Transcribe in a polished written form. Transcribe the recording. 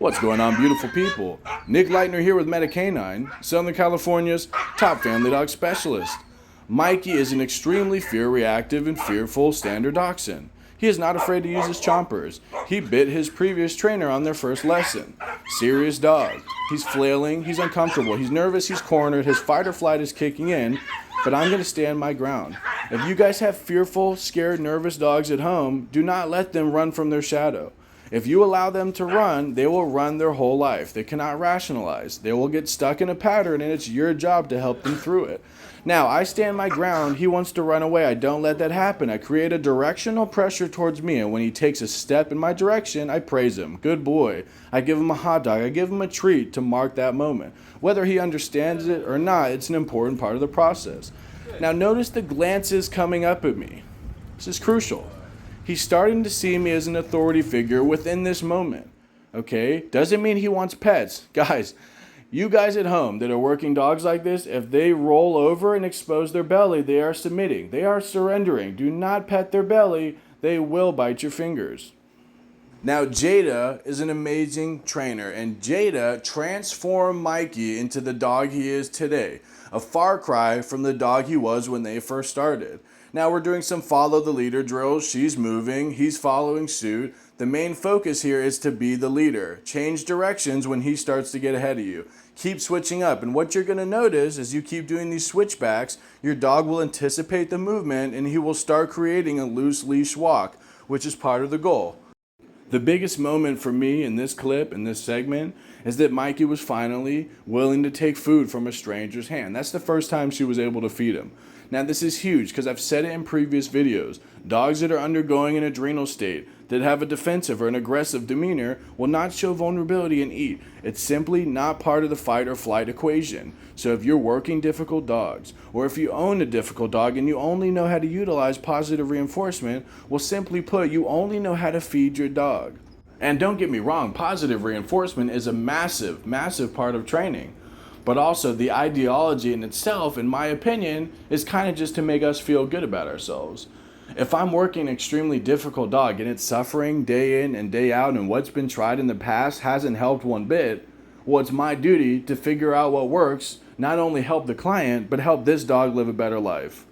What's going on, beautiful people? Nick Leitner here with Metacanine, Southern California's top family dog specialist. Mikey is an extremely fear-reactive and fearful standard dachshund. He is not afraid to use his chompers. He bit his previous trainer on their first lesson. Serious dog. He's flailing, he's uncomfortable, he's nervous, he's cornered, his fight or flight is kicking in, but I'm going to stand my ground. If you guys have fearful, scared, nervous dogs at home, do not let them run from their shadow. If you allow them to run, they will run their whole life. They cannot rationalize. They will get stuck in a pattern, and it's your job to help them through it. Now, I stand my ground. He wants to run away. I don't let that happen. I create a directional pressure towards me, and when he takes a step in my direction, I praise him. Good boy. I give him a hot dog. I give him a treat to mark that moment. Whether he understands it or not, it's an important part of the process. Now, notice the glances coming up at me. This is crucial. He's starting to see me as an authority figure within this moment, okay? Doesn't mean he wants pets. Guys, you guys at home that are working dogs like this, if they roll over and expose their belly, they are submitting. They are surrendering. Do not pet their belly. They will bite your fingers. Now, Jada is an amazing trainer, and Jada transformed Mikey into the dog he is today. A far cry from the dog he was when they first started. Now we're doing some follow the leader drills. She's moving, he's following suit. The main focus here is to be the leader. Change directions when he starts to get ahead of you. Keep switching up, and what you're going to notice as you keep doing these switchbacks, your dog will anticipate the movement and he will start creating a loose leash walk, which is part of the goal. The biggest moment for me in this clip, in this segment, is that Mikey was finally willing to take food from a stranger's hand. That's the first time she was able to feed him. Now this is huge because I've said it in previous videos. Dogs that are undergoing an adrenal state, that have a defensive or an aggressive demeanor, will not show vulnerability and eat. It's simply not part of the fight or flight equation. So if you're working difficult dogs, or if you own a difficult dog and you only know how to utilize positive reinforcement, well, simply put, you only know how to feed your dog. And don't get me wrong, positive reinforcement is a massive, massive part of training. But also the ideology in itself, in my opinion, is kind of just to make us feel good about ourselves. If I'm working an extremely difficult dog and it's suffering day in and day out and what's been tried in the past hasn't helped one bit, well, it's my duty to figure out what works, not only help the client, but help this dog live a better life.